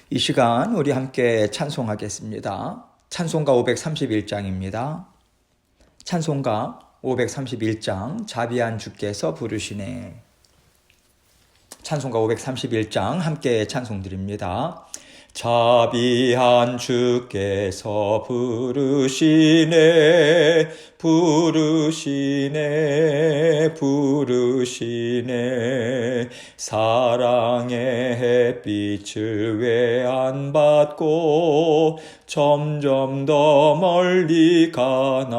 이 시간 우리 함께 찬송하겠습니다. 찬송가 531장입니다. 찬송가 531장 자비한 주께서 부르시네. 찬송가 531장 함께 찬송드립니다. 자비한 주께서 부르시네 부르시네 부르시네 사랑의 햇빛을 왜 안 받고 점점 더 멀리 가나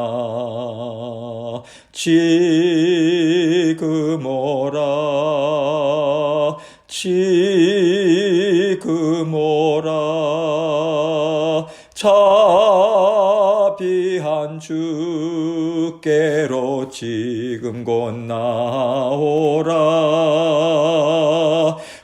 지금 오라 지금 오라 자비한 주께로 지금 곧 나오라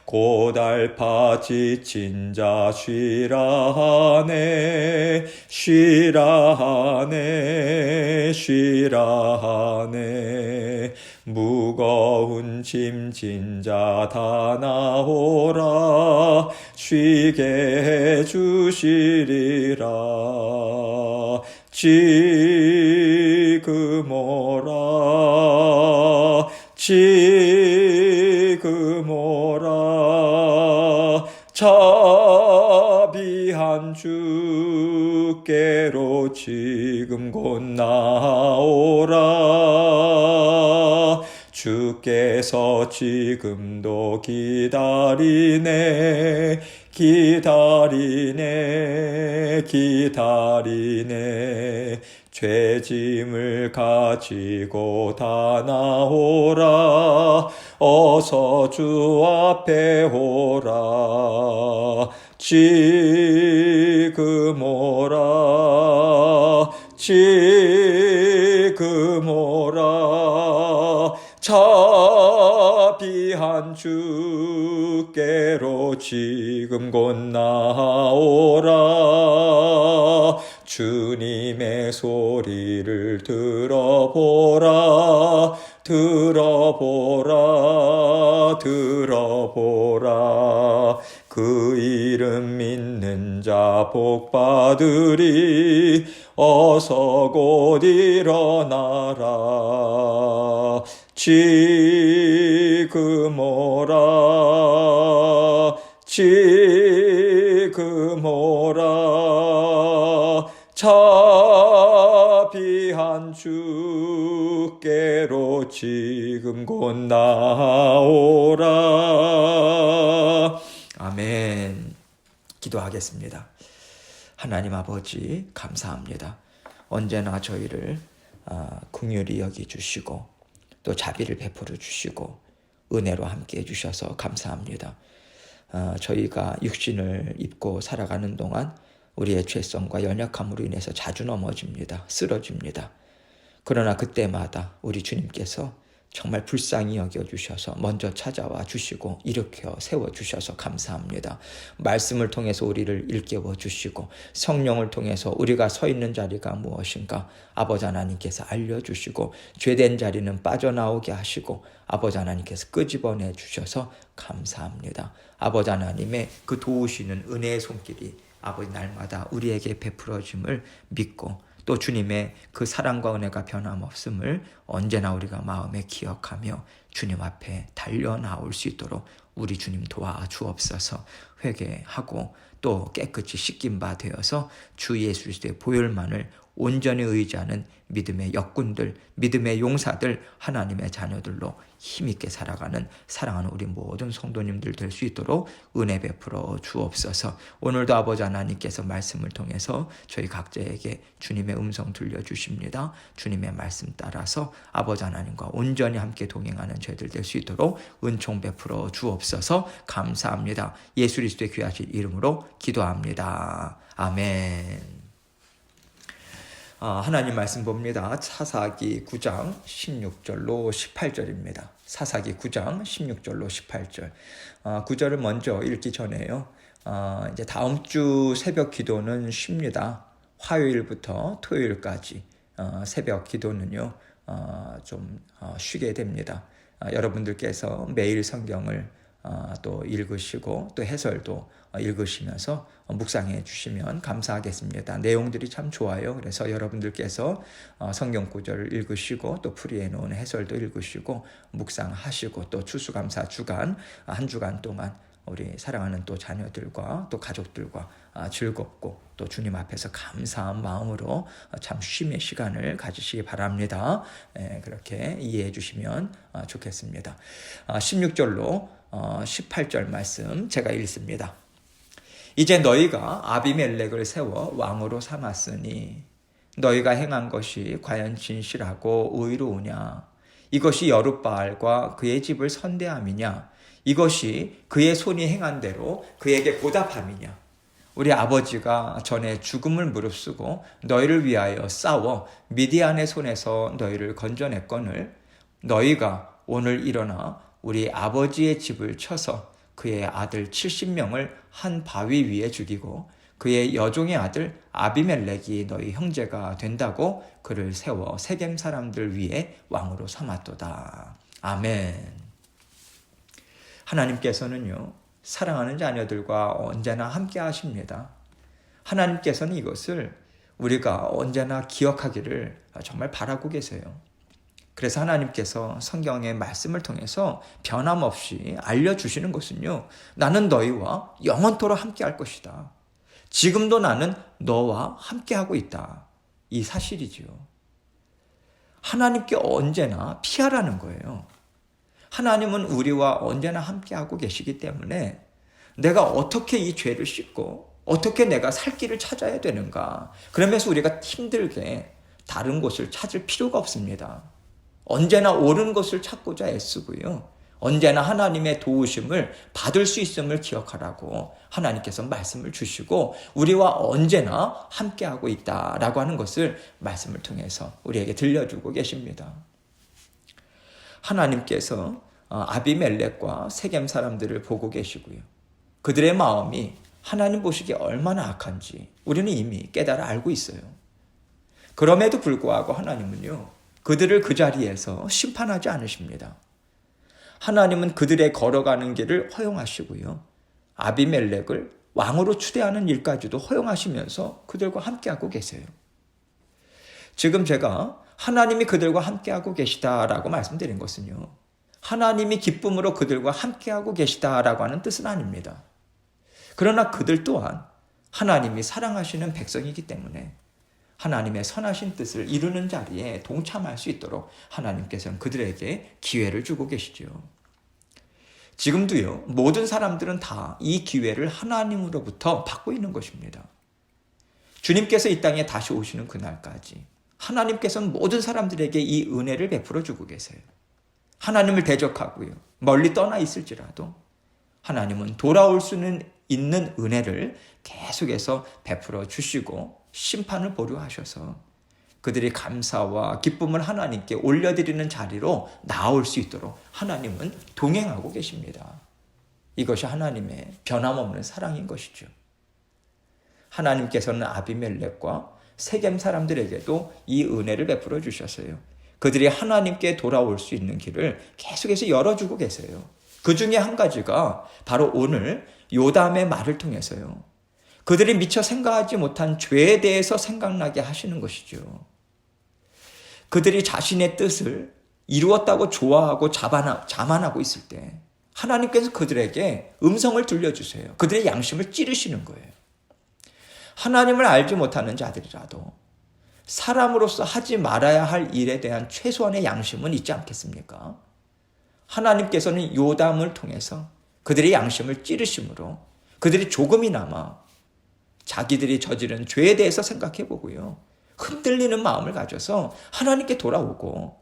고달파 지친 자 쉬라 하네 쉬라 하네 쉬라 하네 무거운 짐진 자 다 나오라 쉬게 해주시리라 지금 오라 지금 오라 자비한 주께로 지금 곧 나오라 주께서 지금도 기다리네 기다리네 기다리네 죄짐을 가지고 다 나오라 어서 주 앞에 오라 지금 오라 지금 오라 자비한 주께로 지금 곧 나오라 주님의 소리를 들어보라 들어보라 들어보라 그 이름 믿는 자 복 받으리 어서 곧 일어나라 지금 오라 지금 오라 자비한 주께로 지금 곧 나오라. 아멘. 기도하겠습니다. 하나님 아버지 감사합니다. 언제나 저희를 긍휼히 여기주시고 또 자비를 베풀어 주시고 은혜로 함께 해주셔서 감사합니다. 저희가 육신을 입고 살아가는 동안 우리의 죄성과 연약함으로 인해서 자주 넘어집니다. 쓰러집니다. 그러나 그때마다 우리 주님께서 정말 불쌍히 여겨주셔서 먼저 찾아와 주시고 일으켜 세워주셔서 감사합니다. 말씀을 통해서 우리를 일깨워 주시고 성령을 통해서 우리가 서 있는 자리가 무엇인가 아버지 하나님께서 알려주시고 죄된 자리는 빠져나오게 하시고 아버지 하나님께서 끄집어내 주셔서 감사합니다. 아버지 하나님의 그 도우시는 은혜의 손길이 아버지 날마다 우리에게 베풀어짐을 믿고 또 주님의 그 사랑과 은혜가 변함없음을 언제나 우리가 마음에 기억하며 주님 앞에 달려나올 수 있도록 우리 주님 도와주옵소서. 회개하고 또 깨끗이 씻긴 바 되어서 주 예수 그리스도의 보혈만을 온전히 의지하는 믿음의 역군들, 믿음의 용사들, 하나님의 자녀들로 힘있게 살아가는 사랑하는 우리 모든 성도님들 될 수 있도록 은혜 베풀어 주옵소서. 오늘도 아버지 하나님께서 말씀을 통해서 저희 각자에게 주님의 음성 들려주십니다. 주님의 말씀 따라서 아버지 하나님과 온전히 함께 동행하는 저희들 될 수 있도록 은총 베풀어 주옵소서. 감사합니다. 예수 그리스도의 귀하신 이름으로 기도합니다. 아멘. 하나님 말씀 봅니다. 사사기 9장 16절로 18절입니다. 사사기 9장 16절로 18절. 9절을 먼저 읽기 전에요. 이제 다음 주 새벽 기도는 쉽니다. 화요일부터 토요일까지 새벽 기도는요 좀 쉬게 됩니다. 여러분들께서 매일 성경을 또 읽으시고 또 해설도 읽으시면서 묵상해 주시면 감사하겠습니다. 내용들이 참 좋아요. 그래서 여러분들께서 성경 구절을 읽으시고 또 풀이해 놓은 해설도 읽으시고 묵상하시고 또 추수감사 주간 한 주간 동안 우리 사랑하는 또 자녀들과 또 가족들과 즐겁고 또 주님 앞에서 감사한 마음으로 참 쉼의 시간을 가지시기 바랍니다. 그렇게 이해해 주시면 좋겠습니다. 16절로 18절 말씀 제가 읽습니다. 이제 너희가 아비멜렉을 세워 왕으로 삼았으니 너희가 행한 것이 과연 진실하고 의로우냐? 이것이 여룻바알과 그의 집을 선대함이냐? 이것이 그의 손이 행한 대로 그에게 보답함이냐? 우리 아버지가 전에 죽음을 무릅쓰고 너희를 위하여 싸워 미디안의 손에서 너희를 건져냈거늘 너희가 오늘 일어나 우리 아버지의 집을 쳐서 그의 아들 70명을 한 바위 위에 죽이고 그의 여종의 아들 아비멜렉이 너희 형제가 된다고 그를 세워 세겜 사람들 위에 왕으로 삼았도다. 아멘. 하나님께서는요, 사랑하는 자녀들과 언제나 함께 하십니다. 하나님께서는 이것을 우리가 언제나 기억하기를 정말 바라고 계세요. 그래서 하나님께서 성경의 말씀을 통해서 변함없이 알려주시는 것은요, 나는 너희와 영원토록 함께 할 것이다. 지금도 나는 너와 함께하고 있다. 이 사실이지요. 하나님께 언제나 피하라는 거예요. 하나님은 우리와 언제나 함께하고 계시기 때문에 내가 어떻게 이 죄를 씻고 어떻게 내가 살 길을 찾아야 되는가. 그러면서 우리가 힘들게 다른 곳을 찾을 필요가 없습니다. 언제나 옳은 것을 찾고자 애쓰고요. 언제나 하나님의 도우심을 받을 수 있음을 기억하라고 하나님께서 말씀을 주시고 우리와 언제나 함께하고 있다라고 하는 것을 말씀을 통해서 우리에게 들려주고 계십니다. 하나님께서 아비멜렉과 세겜 사람들을 보고 계시고요. 그들의 마음이 하나님 보시기에 얼마나 악한지 우리는 이미 깨달아 알고 있어요. 그럼에도 불구하고 하나님은요, 그들을 그 자리에서 심판하지 않으십니다. 하나님은 그들의 걸어가는 길을 허용하시고요. 아비멜렉을 왕으로 추대하는 일까지도 허용하시면서 그들과 함께하고 계세요. 지금 제가 하나님이 그들과 함께하고 계시다라고 말씀드린 것은요, 하나님이 기쁨으로 그들과 함께하고 계시다라고 하는 뜻은 아닙니다. 그러나 그들 또한 하나님이 사랑하시는 백성이기 때문에 하나님의 선하신 뜻을 이루는 자리에 동참할 수 있도록 하나님께서는 그들에게 기회를 주고 계시죠. 지금도요, 모든 사람들은 다 이 기회를 하나님으로부터 받고 있는 것입니다. 주님께서 이 땅에 다시 오시는 그날까지 하나님께서는 모든 사람들에게 이 은혜를 베풀어 주고 계세요. 하나님을 대적하고요, 멀리 떠나 있을지라도 하나님은 돌아올 수는 있는 은혜를 계속해서 베풀어 주시고 심판을 보류하셔서 그들이 감사와 기쁨을 하나님께 올려드리는 자리로 나올 수 있도록 하나님은 동행하고 계십니다. 이것이 하나님의 변함없는 사랑인 것이죠. 하나님께서는 아비멜렉과 세겜 사람들에게도 이 은혜를 베풀어 주셨어요. 그들이 하나님께 돌아올 수 있는 길을 계속해서 열어주고 계세요. 그 중에 한 가지가 바로 오늘 요담의 말을 통해서요, 그들이 미처 생각하지 못한 죄에 대해서 생각나게 하시는 것이죠. 그들이 자신의 뜻을 이루었다고 좋아하고 자만하고 있을 때 하나님께서 그들에게 음성을 들려주세요. 그들의 양심을 찌르시는 거예요. 하나님을 알지 못하는 자들이라도 사람으로서 하지 말아야 할 일에 대한 최소한의 양심은 있지 않겠습니까? 하나님께서는 요담을 통해서 그들의 양심을 찌르심으로 그들이 조금이나마 자기들이 저지른 죄에 대해서 생각해 보고요, 흔들리는 마음을 가져서 하나님께 돌아오고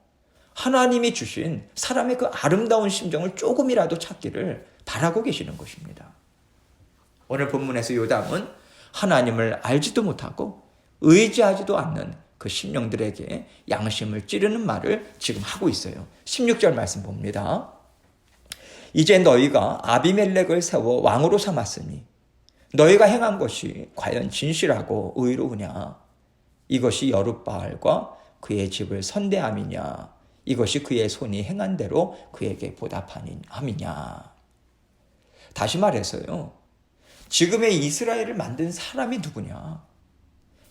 하나님이 주신 사람의 그 아름다운 심정을 조금이라도 찾기를 바라고 계시는 것입니다. 오늘 본문에서 요담은 하나님을 알지도 못하고 의지하지도 않는 그 심령들에게 양심을 찌르는 말을 지금 하고 있어요. 16절 말씀 봅니다. 이제 너희가 아비멜렉을 세워 왕으로 삼았으니 너희가 행한 것이 과연 진실하고 의로우냐? 이것이 여룻바알과 그의 집을 선대함이냐? 이것이 그의 손이 행한 대로 그에게 보답함이냐? 다시 말해서요. 지금의 이스라엘을 만든 사람이 누구냐?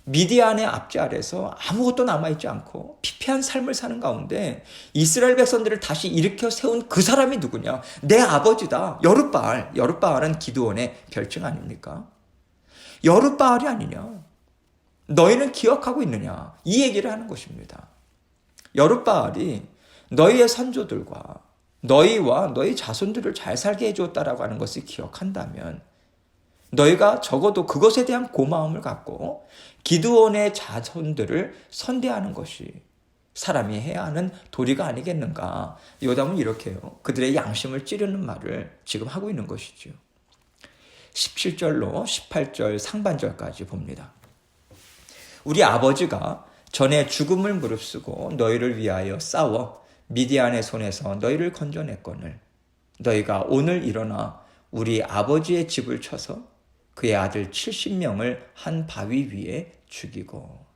미디안의 압제 아래서 아무것도 남아있지 않고 피폐한 삶을 사는 가운데 이스라엘 백성들을 다시 일으켜 세운 그 사람이 누구냐? 내 아버지다. 여룻바알. 여룻바알은 기드온의 별칭 아닙니까? 여룻바알이 아니냐? 너희는 기억하고 있느냐? 이 얘기를 하는 것입니다. 여룻바알이 너희의 선조들과 너희와 너희 자손들을 잘 살게 해주었다라고 하는 것을 기억한다면 너희가 적어도 그것에 대한 고마움을 갖고 기드온의 자손들을 선대하는 것이 사람이 해야 하는 도리가 아니겠는가. 요담은 이렇게요. 그들의 양심을 찌르는 말을 지금 하고 있는 것이죠. 17절로 18절 상반절까지 봅니다. 우리 아버지가 전에 죽음을 무릅쓰고 너희를 위하여 싸워 미디안의 손에서 너희를 건져냈거늘 너희가 오늘 일어나 우리 아버지의 집을 쳐서 그의 아들 70명을 한 바위 위에 죽이고.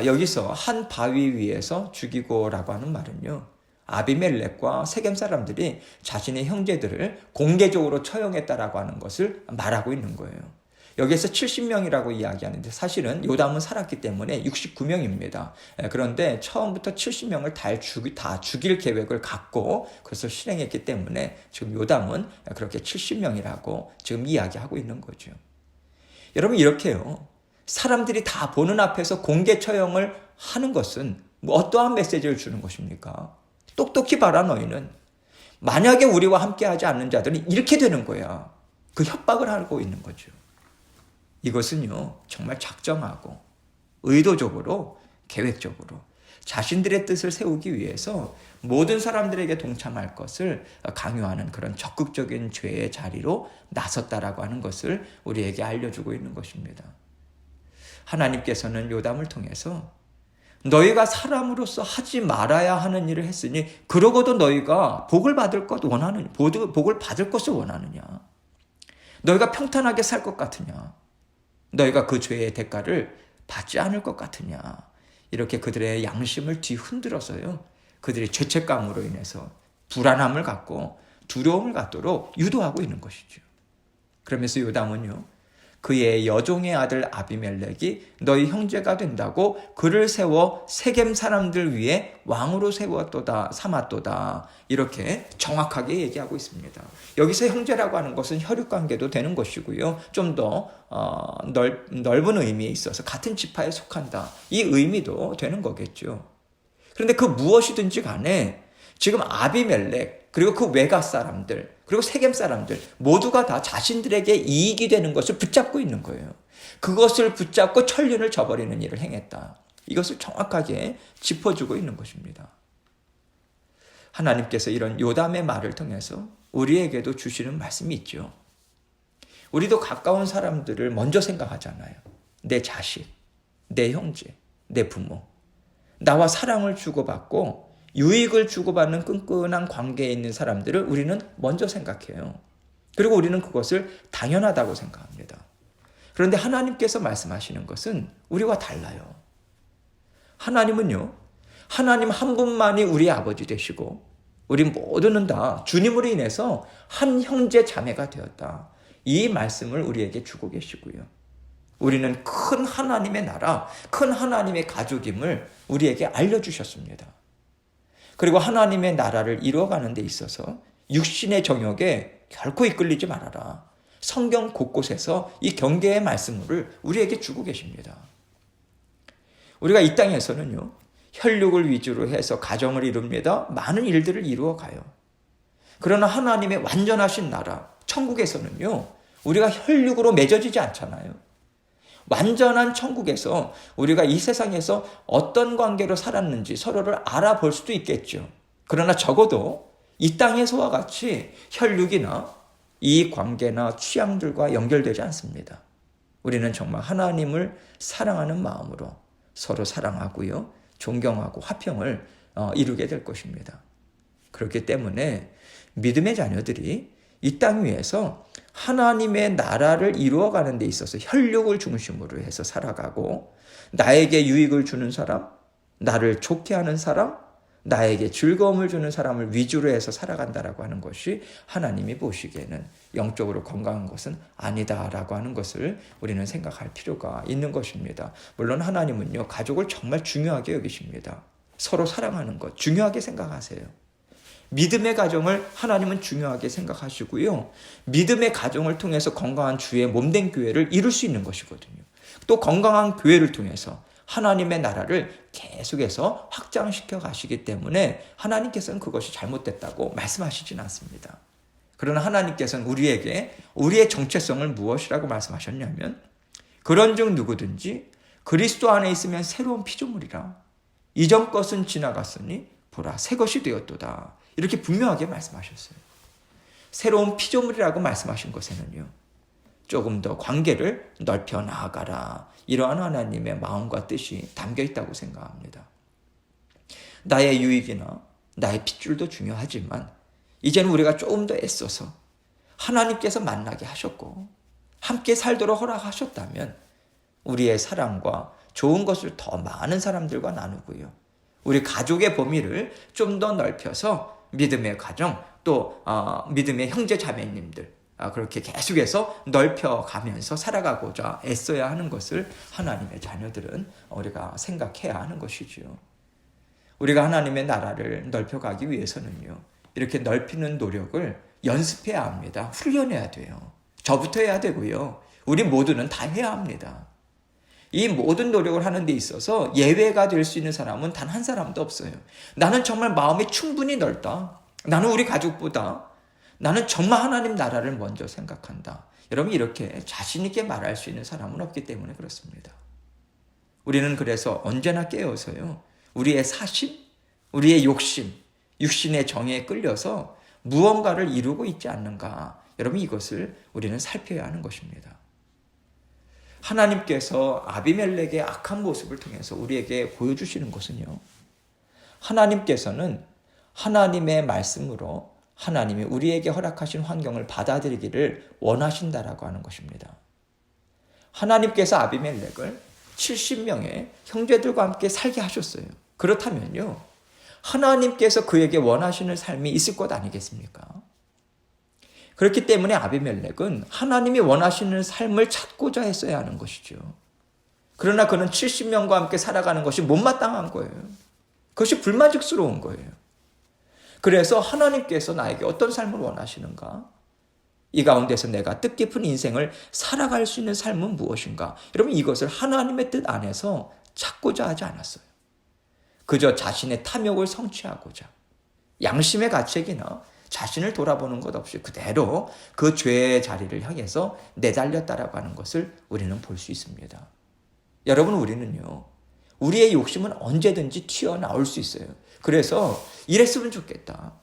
여기서 한 바위 위에서 죽이고라고 하는 말은요. 아비멜렉과 세겜 사람들이 자신의 형제들을 공개적으로 처형했다라고 하는 것을 말하고 있는 거예요. 여기에서 70명이라고 이야기하는데 사실은 요담은 살았기 때문에 69명입니다. 그런데 처음부터 70명을 다 죽일 계획을 갖고 그것을 실행했기 때문에 지금 요담은 그렇게 70명이라고 지금 이야기하고 있는 거죠. 여러분 이렇게요. 사람들이 다 보는 앞에서 공개 처형을 하는 것은 어떠한 메시지를 주는 것입니까? 똑똑히 봐라 너희는. 만약에 우리와 함께하지 않는 자들은 이렇게 되는 거야. 그 협박을 하고 있는 거죠. 이것은요, 정말 작정하고 의도적으로 계획적으로 자신들의 뜻을 세우기 위해서 모든 사람들에게 동참할 것을 강요하는 그런 적극적인 죄의 자리로 나섰다라고 하는 것을 우리에게 알려주고 있는 것입니다. 하나님께서는 요담을 통해서 너희가 사람으로서 하지 말아야 하는 일을 했으니 그러고도 너희가 복을 받을 것을 원하느냐? 너희가 평탄하게 살 것 같으냐? 너희가 그 죄의 대가를 받지 않을 것 같으냐? 이렇게 그들의 양심을 뒤흔들어서요. 그들의 죄책감으로 인해서 불안함을 갖고 두려움을 갖도록 유도하고 있는 것이죠. 그러면서 요담은요. 그의 여종의 아들 아비멜렉이 너희 형제가 된다고 그를 세워 세겜 사람들 위에 왕으로 삼았도다. 이렇게 정확하게 얘기하고 있습니다. 여기서 형제라고 하는 것은 혈육관계도 되는 것이고요. 좀 더 넓은 의미에 있어서 같은 지파에 속한다. 이 의미도 되는 거겠죠. 그런데 그 무엇이든지 간에 지금 아비멜렉 그리고 그 외가 사람들 그리고 세겜 사람들 모두가 다 자신들에게 이익이 되는 것을 붙잡고 있는 거예요. 그것을 붙잡고 천륜을 저버리는 일을 행했다. 이것을 정확하게 짚어주고 있는 것입니다. 하나님께서 이런 요담의 말을 통해서 우리에게도 주시는 말씀이 있죠. 우리도 가까운 사람들을 먼저 생각하잖아요. 내 자식, 내 형제, 내 부모. 나와 사랑을 주고받고 유익을 주고받는 끈끈한 관계에 있는 사람들을 우리는 먼저 생각해요. 그리고 우리는 그것을 당연하다고 생각합니다. 그런데 하나님께서 말씀하시는 것은 우리와 달라요. 하나님은요, 하나님 한 분만이 우리의 아버지 되시고 우리 모두는 다 주님으로 인해서 한 형제 자매가 되었다. 이 말씀을 우리에게 주고 계시고요. 우리는 큰 하나님의 나라, 큰 하나님의 가족임을 우리에게 알려주셨습니다. 그리고 하나님의 나라를 이루어가는 데 있어서 육신의 정욕에 결코 이끌리지 말아라. 성경 곳곳에서 이 경계의 말씀을 우리에게 주고 계십니다. 우리가 이 땅에서는요, 혈육을 위주로 해서 가정을 이룹니다. 많은 일들을 이루어가요. 그러나 하나님의 완전하신 나라, 천국에서는요, 우리가 혈육으로 맺어지지 않잖아요. 완전한 천국에서 우리가 이 세상에서 어떤 관계로 살았는지 서로를 알아볼 수도 있겠죠. 그러나 적어도 이 땅에서와 같이 혈육이나 이 관계나 취향들과 연결되지 않습니다. 우리는 정말 하나님을 사랑하는 마음으로 서로 사랑하고요, 존경하고 화평을 이루게 될 것입니다. 그렇기 때문에 믿음의 자녀들이 이 땅 위에서 하나님의 나라를 이루어가는 데 있어서 혈육을 중심으로 해서 살아가고 나에게 유익을 주는 사람, 나를 좋게 하는 사람, 나에게 즐거움을 주는 사람을 위주로 해서 살아간다라고 하는 것이 하나님이 보시기에는 영적으로 건강한 것은 아니다라고 하는 것을 우리는 생각할 필요가 있는 것입니다. 물론 하나님은요, 가족을 정말 중요하게 여기십니다. 서로 사랑하는 것 중요하게 생각하세요. 믿음의 가정을 하나님은 중요하게 생각하시고요. 믿음의 가정을 통해서 건강한 주의 몸된 교회를 이룰 수 있는 것이거든요. 또 건강한 교회를 통해서 하나님의 나라를 계속해서 확장시켜 가시기 때문에 하나님께서는 그것이 잘못됐다고 말씀하시진 않습니다. 그러나 하나님께서는 우리에게 우리의 정체성을 무엇이라고 말씀하셨냐면 그런즉 누구든지 그리스도 안에 있으면 새로운 피조물이라 이전 것은 지나갔으니 보라 새 것이 되었도다. 이렇게 분명하게 말씀하셨어요. 새로운 피조물이라고 말씀하신 것에는요, 조금 더 관계를 넓혀 나아가라. 이러한 하나님의 마음과 뜻이 담겨 있다고 생각합니다. 나의 유익이나 나의 핏줄도 중요하지만 이제는 우리가 조금 더 애써서 하나님께서 만나게 하셨고 함께 살도록 허락하셨다면 우리의 사랑과 좋은 것을 더 많은 사람들과 나누고요. 우리 가족의 범위를 좀 더 넓혀서 믿음의 가정 또 믿음의 형제 자매님들 그렇게 계속해서 넓혀가면서 살아가고자 애써야 하는 것을 하나님의 자녀들은 우리가 생각해야 하는 것이지요. 우리가 하나님의 나라를 넓혀가기 위해서는요, 이렇게 넓히는 노력을 연습해야 합니다. 훈련해야 돼요. 저부터 해야 되고요. 우리 모두는 다 해야 합니다. 이 모든 노력을 하는 데 있어서 예외가 될 수 있는 사람은 단 한 사람도 없어요. 나는 정말 마음이 충분히 넓다. 나는 우리 가족보다 나는 정말 하나님 나라를 먼저 생각한다. 여러분 이렇게 자신 있게 말할 수 있는 사람은 없기 때문에 그렇습니다. 우리는 그래서 언제나 깨어서요. 우리의 사심, 우리의 욕심, 육신의 정에 끌려서 무언가를 이루고 있지 않는가. 여러분 이것을 우리는 살펴야 하는 것입니다. 하나님께서 아비멜렉의 악한 모습을 통해서 우리에게 보여주시는 것은요. 하나님께서는 하나님의 말씀으로 하나님이 우리에게 허락하신 환경을 받아들이기를 원하신다라고 하는 것입니다. 하나님께서 아비멜렉을 70명의 형제들과 함께 살게 하셨어요. 그렇다면요, 하나님께서 그에게 원하시는 삶이 있을 것 아니겠습니까? 그렇기 때문에 아비멜렉은 하나님이 원하시는 삶을 찾고자 했어야 하는 것이죠. 그러나 그는 70명과 함께 살아가는 것이 못마땅한 거예요. 그것이 불만족스러운 거예요. 그래서 하나님께서 나에게 어떤 삶을 원하시는가? 이 가운데서 내가 뜻깊은 인생을 살아갈 수 있는 삶은 무엇인가? 여러분 이것을 하나님의 뜻 안에서 찾고자 하지 않았어요. 그저 자신의 탐욕을 성취하고자 양심의 가책이나 자신을 돌아보는 것 없이 그대로 그 죄의 자리를 향해서 내달렸다라고 하는 것을 우리는 볼 수 있습니다. 여러분 우리는요, 우리의 욕심은 언제든지 튀어나올 수 있어요. 그래서 이랬으면 좋겠다.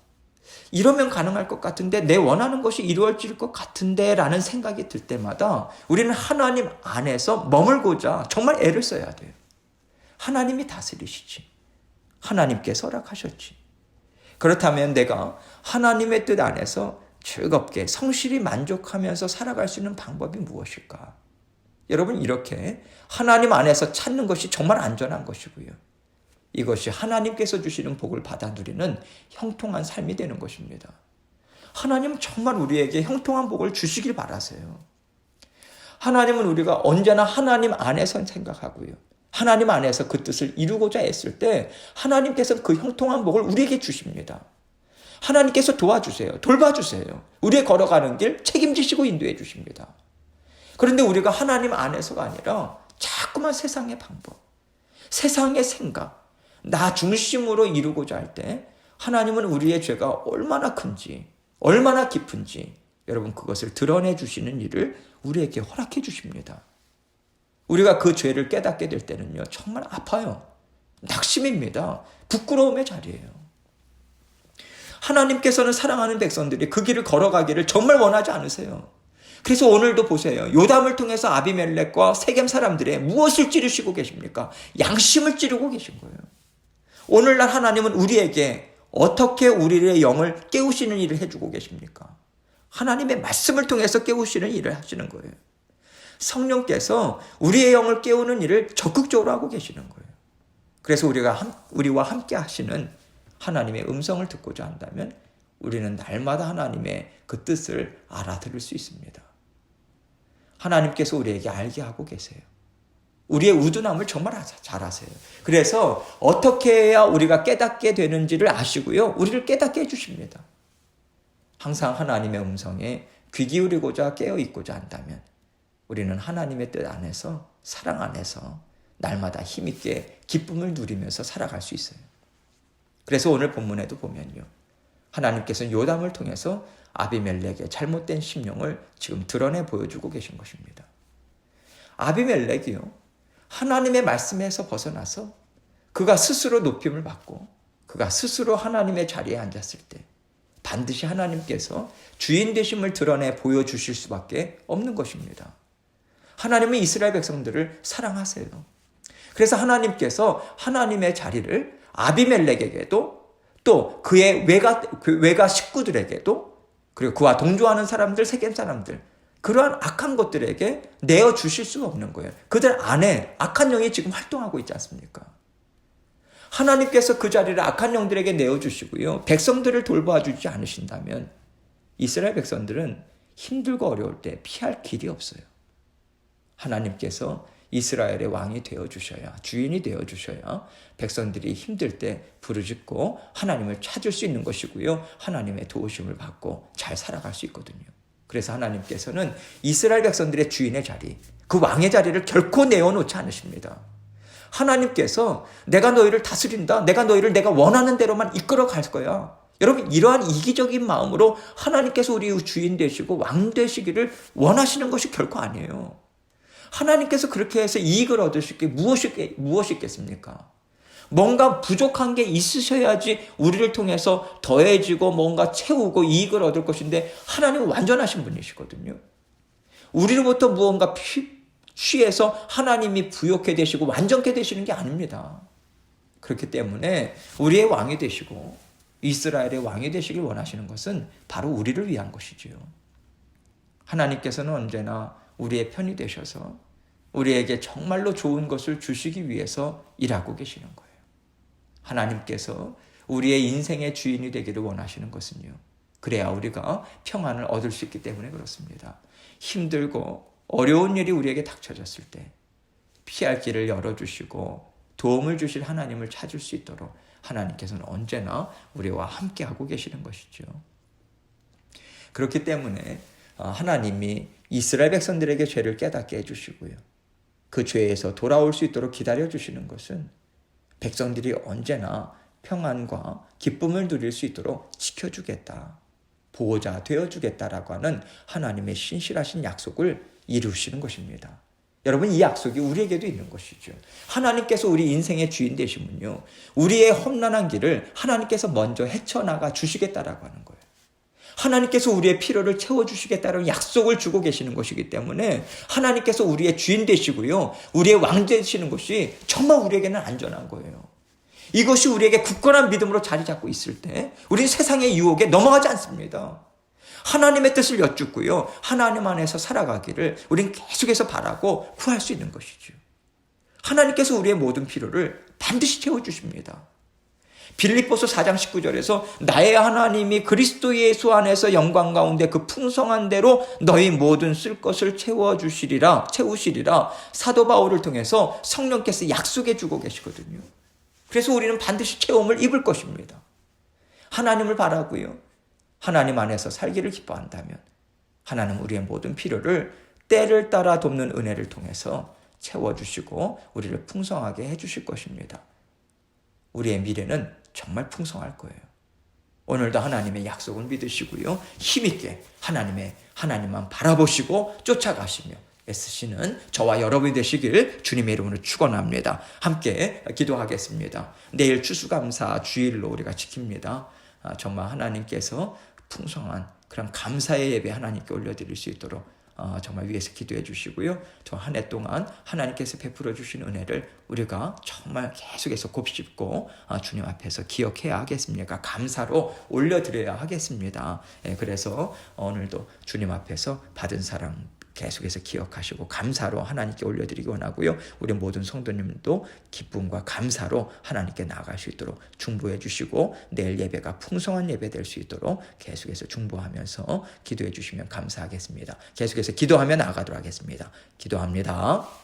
이러면 가능할 것 같은데 내 원하는 것이 이루어질 것 같은데 라는 생각이 들 때마다 우리는 하나님 안에서 머물고자 정말 애를 써야 돼요. 하나님이 다스리시지. 하나님께서 허락하셨지. 그렇다면 내가 하나님의 뜻 안에서 즐겁게 성실히 만족하면서 살아갈 수 있는 방법이 무엇일까? 여러분 이렇게 하나님 안에서 찾는 것이 정말 안전한 것이고요. 이것이 하나님께서 주시는 복을 받아 누리는 형통한 삶이 되는 것입니다. 하나님은 정말 우리에게 형통한 복을 주시길 바라세요. 하나님은 우리가 언제나 하나님 안에서 생각하고요. 하나님 안에서 그 뜻을 이루고자 했을 때 하나님께서 그 형통한 복을 우리에게 주십니다. 하나님께서 도와주세요. 돌봐주세요. 우리의 걸어가는 길 책임지시고 인도해 주십니다. 그런데 우리가 하나님 안에서가 아니라 자꾸만 세상의 방법, 세상의 생각, 나 중심으로 이루고자 할 때 하나님은 우리의 죄가 얼마나 큰지, 얼마나 깊은지 여러분 그것을 드러내 주시는 일을 우리에게 허락해 주십니다. 우리가 그 죄를 깨닫게 될 때는요, 정말 아파요. 낙심입니다. 부끄러움의 자리예요. 하나님께서는 사랑하는 백성들이 그 길을 걸어가기를 정말 원하지 않으세요. 그래서 오늘도 보세요. 요담을 통해서 아비멜렉과 세겜 사람들의 무엇을 찌르시고 계십니까? 양심을 찌르고 계신 거예요. 오늘날 하나님은 우리에게 어떻게 우리의 영을 깨우시는 일을 해주고 계십니까? 하나님의 말씀을 통해서 깨우시는 일을 하시는 거예요. 성령께서 우리의 영을 깨우는 일을 적극적으로 하고 계시는 거예요. 그래서 우리와 함께 하시는 하나님의 음성을 듣고자 한다면 우리는 날마다 하나님의 그 뜻을 알아들을 수 있습니다. 하나님께서 우리에게 알게 하고 계세요. 우리의 우둔함을 정말 잘 아세요. 그래서 어떻게 해야 우리가 깨닫게 되는지를 아시고요. 우리를 깨닫게 해주십니다. 항상 하나님의 음성에 귀 기울이고자 깨어있고자 한다면 우리는 하나님의 뜻 안에서, 사랑 안에서 날마다 힘있게 기쁨을 누리면서 살아갈 수 있어요. 그래서 오늘 본문에도 보면요, 하나님께서는 요담을 통해서 아비멜렉의 잘못된 심령을 지금 드러내 보여주고 계신 것입니다. 아비멜렉이요, 하나님의 말씀에서 벗어나서 그가 스스로 높임을 받고 그가 스스로 하나님의 자리에 앉았을 때 반드시 하나님께서 주인 되심을 드러내 보여주실 수밖에 없는 것입니다. 하나님은 이스라엘 백성들을 사랑하세요. 그래서 하나님께서 하나님의 자리를 아비멜렉에게도 또 그의 외가 식구들에게도 그리고 그와 동조하는 사람들, 세겜 사람들, 그러한 악한 것들에게 내어주실 수가 없는 거예요. 그들 안에 악한 영이 지금 활동하고 있지 않습니까? 하나님께서 그 자리를 악한 영들에게 내어주시고요, 백성들을 돌봐주지 않으신다면 이스라엘 백성들은 힘들고 어려울 때 피할 길이 없어요. 하나님께서 이스라엘의 왕이 되어주셔야, 주인이 되어주셔야 백성들이 힘들 때 부르짖고 하나님을 찾을 수 있는 것이고요, 하나님의 도우심을 받고 잘 살아갈 수 있거든요. 그래서 하나님께서는 이스라엘 백성들의 주인의 자리, 그 왕의 자리를 결코 내어놓지 않으십니다. 하나님께서 내가 너희를 다스린다, 내가 너희를 내가 원하는 대로만 이끌어 갈 거야. 여러분, 이러한 이기적인 마음으로 하나님께서 우리 주인 되시고 왕 되시기를 원하시는 것이 결코 아니에요. 하나님께서 그렇게 해서 이익을 얻으실 게 무엇이 있겠습니까? 뭔가 부족한 게 있으셔야지 우리를 통해서 더해지고 뭔가 채우고 이익을 얻을 것인데, 하나님은 완전하신 분이시거든요. 우리로부터 무언가 취해서 하나님이 부욕해 되시고 완전케 되시는 게 아닙니다. 그렇기 때문에 우리의 왕이 되시고 이스라엘의 왕이 되시길 원하시는 것은 바로 우리를 위한 것이지요. 하나님께서는 언제나 우리의 편이 되셔서 우리에게 정말로 좋은 것을 주시기 위해서 일하고 계시는 거예요. 하나님께서 우리의 인생의 주인이 되기를 원하시는 것은요, 그래야 우리가 평안을 얻을 수 있기 때문에 그렇습니다. 힘들고 어려운 일이 우리에게 닥쳐졌을 때 피할 길을 열어주시고 도움을 주실 하나님을 찾을 수 있도록 하나님께서는 언제나 우리와 함께하고 계시는 것이죠. 그렇기 때문에 하나님이 이스라엘 백성들에게 죄를 깨닫게 해주시고요, 그 죄에서 돌아올 수 있도록 기다려주시는 것은 백성들이 언제나 평안과 기쁨을 누릴 수 있도록 지켜주겠다, 보호자 되어주겠다라고 하는 하나님의 신실하신 약속을 이루시는 것입니다. 여러분, 이 약속이 우리에게도 있는 것이죠. 하나님께서 우리 인생의 주인 되시면요, 우리의 험난한 길을 하나님께서 먼저 헤쳐나가 주시겠다라고 하는 거예요. 하나님께서 우리의 필요를 채워주시겠다는 약속을 주고 계시는 것이기 때문에 하나님께서 우리의 주인 되시고요, 우리의 왕 되시는 것이 정말 우리에게는 안전한 거예요. 이것이 우리에게 굳건한 믿음으로 자리 잡고 있을 때 우리는 세상의 유혹에 넘어가지 않습니다. 하나님의 뜻을 여쭙고요, 하나님 안에서 살아가기를 우리는 계속해서 바라고 구할 수 있는 것이죠. 하나님께서 우리의 모든 필요를 반드시 채워주십니다. 빌립보서 4장 19절에서 나의 하나님이 그리스도 예수 안에서 영광 가운데 그 풍성한 대로 너희 모든 쓸 것을 채우시리라 사도 바울을 통해서 성령께서 약속해 주고 계시거든요. 그래서 우리는 반드시 채움을 입을 것입니다. 하나님을 바라고요, 하나님 안에서 살기를 기뻐한다면 하나님 우리의 모든 필요를 때를 따라 돕는 은혜를 통해서 채워주시고 우리를 풍성하게 해주실 것입니다. 우리의 미래는 정말 풍성할 거예요. 오늘도 하나님의 약속을 믿으시고요, 힘있게 하나님만 바라보시고 쫓아가시며 애쓰시는 저와 여러분이 되시길 주님의 이름으로 축원합니다. 함께 기도하겠습니다. 내일 추수감사 주일로 우리가 지킵니다. 정말 하나님께서 풍성한 그런 감사의 예배 하나님께 올려드릴 수 있도록 정말 위에서 기도해 주시고요, 저 한 해 동안 하나님께서 베풀어 주신 은혜를 우리가 정말 계속해서 곱씹고 주님 앞에서 기억해야 하겠습니까? 감사로 올려드려야 하겠습니다. 그래서 오늘도 주님 앞에서 받은 사랑 계속해서 기억하시고 감사로 하나님께 올려드리기 원하고요. 우리 모든 성도님도 기쁨과 감사로 하나님께 나아갈 수 있도록 중보해 주시고 내일 예배가 풍성한 예배 될 수 있도록 계속해서 중보하면서 기도해 주시면 감사하겠습니다. 계속해서 기도하며 나아가도록 하겠습니다. 기도합니다.